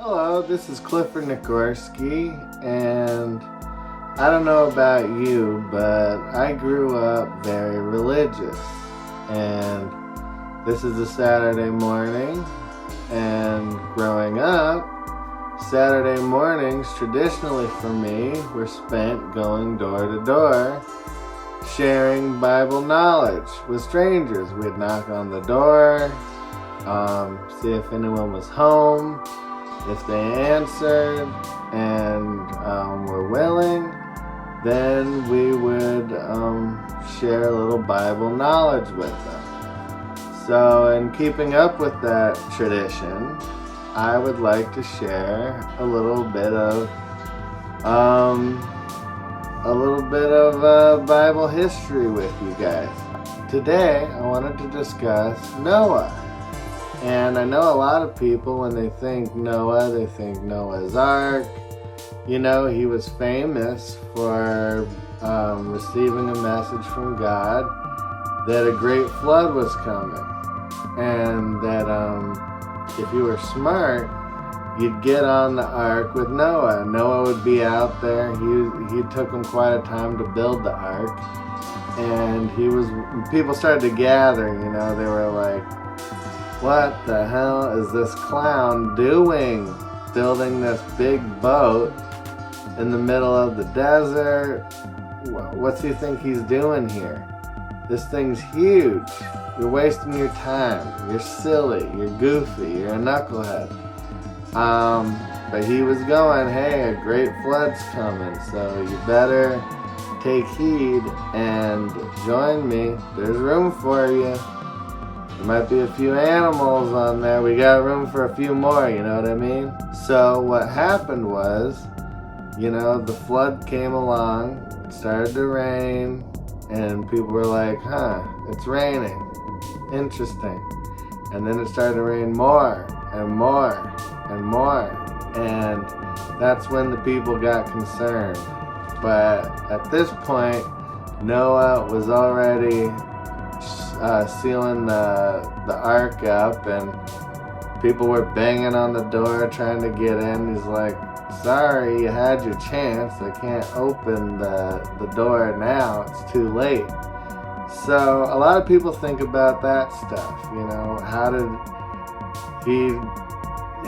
Hello, this is Clifford Nicgorski, and I don't know about you, but I grew up very religious, and this is a Saturday morning, and growing up, Saturday mornings traditionally for me were spent going door to door, sharing Bible knowledge with strangers. We'd knock on the door, see if anyone was home. If they answered and were willing, then we would share a little Bible knowledge with them. So in keeping up with that tradition, I would like to share a little bit of Bible history with you guys. Today, I wanted to discuss Noah. And I know a lot of people, when they think Noah, they think Noah's Ark. You know, he was famous for receiving a message from God that a great flood was coming. And that if you were smart, you'd get on the ark with Noah. Noah would be out there. He took him quite a time to build the ark. And people started to gather, you know, they were like, what the hell is this clown doing? Building this big boat in the middle of the desert? What's he think he's doing here? This thing's huge. You're wasting your time. You're silly. You're goofy. You're a knucklehead. But he was going, hey, a great flood's coming, so you better take heed and join me. There's room for you. There might be a few animals on there. We got room for a few more, you know what I mean? So what happened was, you know, the flood came along, it started to rain, and people were like, it's raining. Interesting. And then it started to rain more and more and more. And that's when the people got concerned. But at this point, Noah was already sealing the ark up, and people were banging on the door trying to get in. He's like, sorry, you had your chance. I can't open the door now. It's too late. So a lot of people think about that stuff. You know, how did he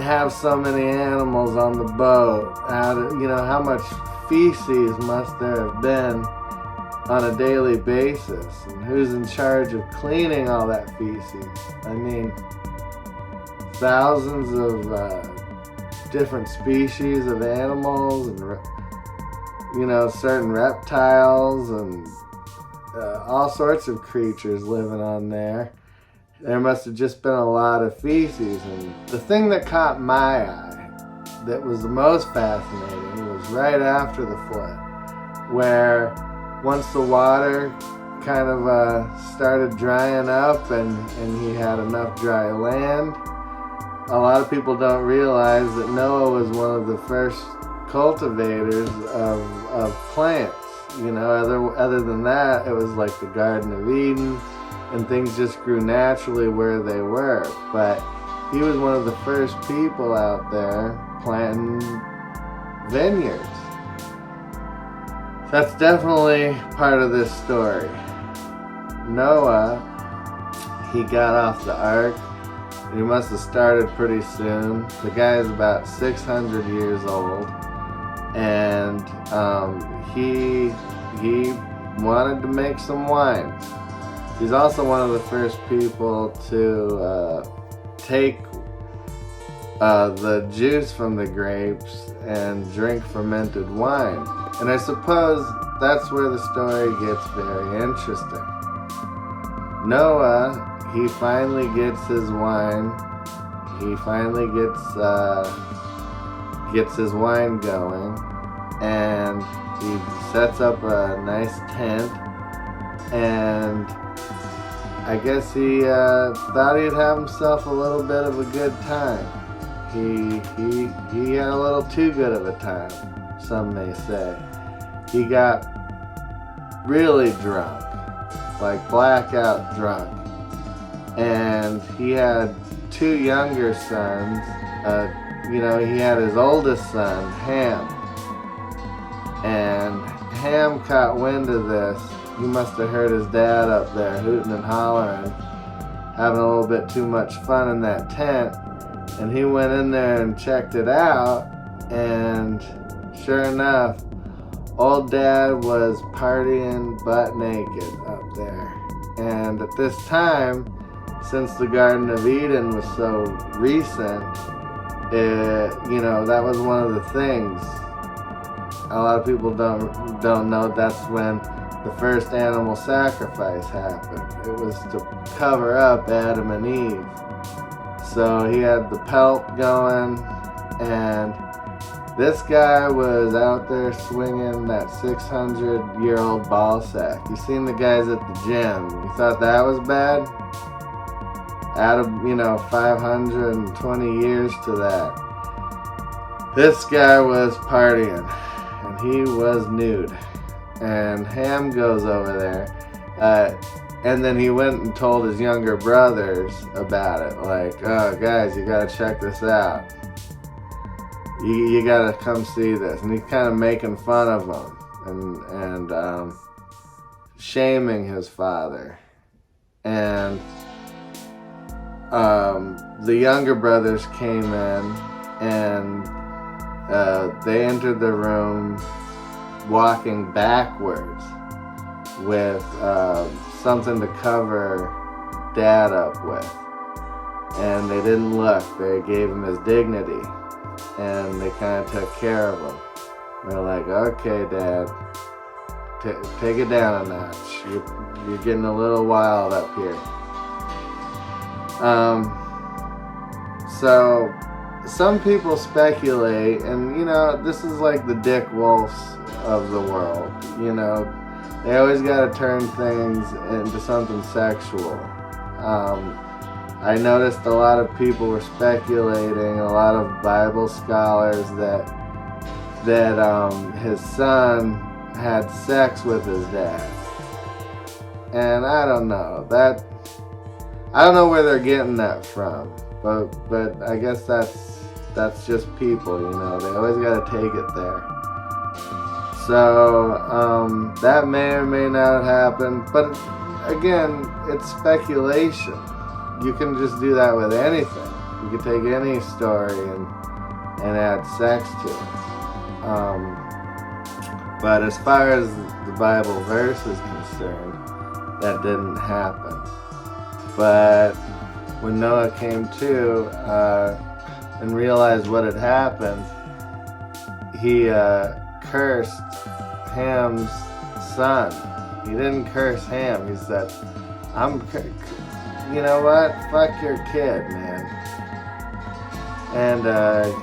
have so many animals on the boat? How much feces must there have been on a daily basis, and who's in charge of cleaning all that feces? I mean, thousands of different species of animals, and certain reptiles, and all sorts of creatures living on there. There must have just been a lot of feces. And the thing that caught my eye, that was the most fascinating, was right after the flood, where once the water kind of started drying up and he had enough dry land, a lot of people don't realize that Noah was one of the first cultivators of plants. You know, other than that, it was like the Garden of Eden, and things just grew naturally where they were. But he was one of the first people out there planting vineyards. That's definitely part of this story. Noah, he got off the ark, and he must have started pretty soon. The guy is about 600 years old, and he wanted to make some wine. He's also one of the first people to take the juice from the grapes and drink fermented wine. And I suppose that's where the story gets very interesting. Noah, he finally gets his wine. He finally gets his wine going, and he sets up a nice tent, and I guess he thought he'd have himself a little bit of a good time. He had a little too good of a time, some may say. He got really drunk, like blackout drunk. And he had two younger sons, he had his oldest son, Ham. And Ham caught wind of this. He must have heard his dad up there hooting and hollering, having a little bit too much fun in that tent. And he went in there and checked it out. And sure enough, old dad was partying butt naked up there. And at this time, since the Garden of Eden was so recent, that was one of the things. A lot of people don't know that's when the first animal sacrifice happened. It was to cover up Adam and Eve. So he had the pelt going, and this guy was out there swinging that 600-year-old ball sack. You seen the guys at the gym. You thought that was bad? Add 520 years to that. This guy was partying, and he was nude. And Ham goes over there, and then he went and told his younger brothers about it. Like, oh, guys, you gotta check this out. You gotta come see this. And he's kind of making fun of him and shaming his father. And the younger brothers came in, and they entered the room walking backwards with something to cover Dad up with. And they didn't look. They gave him his dignity, and they kind of took care of him. They're like, okay, Dad, take it down a notch. You're getting a little wild up here. So some people speculate, and this is like the Dick Wolfs of the world. They always got to turn things into something sexual. I noticed a lot of people were speculating, a lot of Bible scholars, that his son had sex with his dad. And I don't know. I don't know where they're getting that from. But I guess that's just people, They always got to take it there. So that may or may not happen. But again, it's speculation. You can just do that with anything. You can take any story and add sex to it. But as far as the Bible verse is concerned, that didn't happen. But when Noah came to and realized what had happened, he cursed Ham's son. He didn't curse Ham. He said, you know what? Fuck your kid, man. And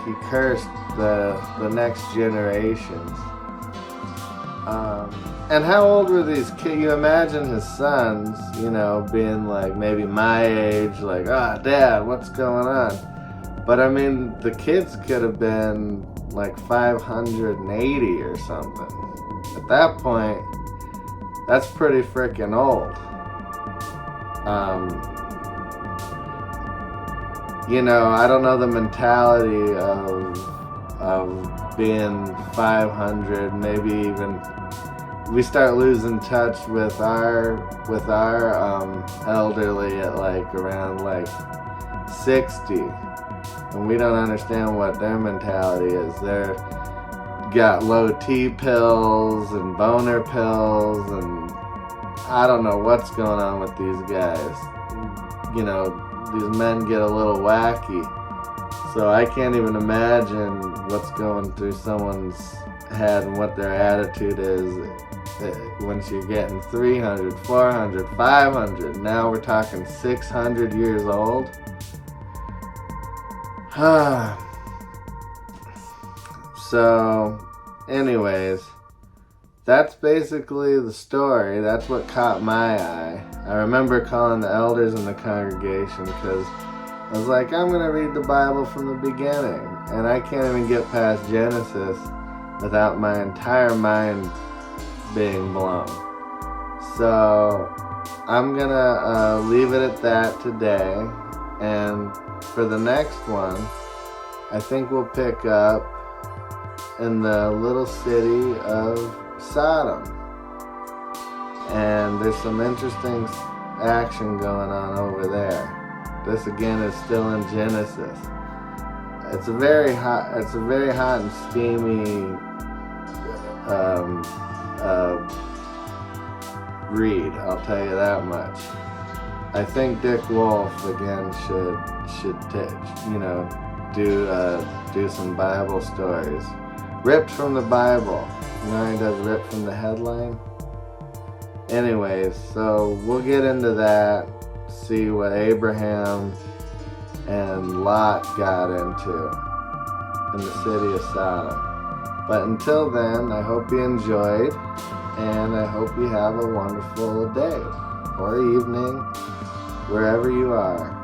he cursed the next generations. And how old were these kids? You imagine his sons, being like maybe my age, like, Dad, what's going on? But I mean, the kids could have been like 580 or something. At that point, that's pretty freaking old. I don't know the mentality of being 500, maybe even. We start losing touch with our elderly at around 60, and we don't understand what their mentality is. They're got low T pills and boner pills, and I don't know what's going on with these guys. These men get a little wacky, so I can't even imagine what's going through someone's head and what their attitude is once you're getting 300, 400, 500. Now we're talking 600 years old. So, anyways, that's basically the story. That's what caught my eye. I remember calling the elders in the congregation because I was like, I'm going to read the Bible from the beginning. And I can't even get past Genesis without my entire mind being blown. So I'm going to leave it at that today. And for the next one, I think we'll pick up in the little city of Sodom. And there's some interesting action going on over there. This again is still in Genesis. It's a very hot and steamy read. I'll tell you that much. I think Dick Wolf again should do some Bible stories, ripped from the Bible. You know, he does ripped from the headline. Anyways, so we'll get into that. See what Abraham and Lot got into in the city of Sodom. But until then, I hope you enjoyed, and I hope you have a wonderful day or evening, wherever you are.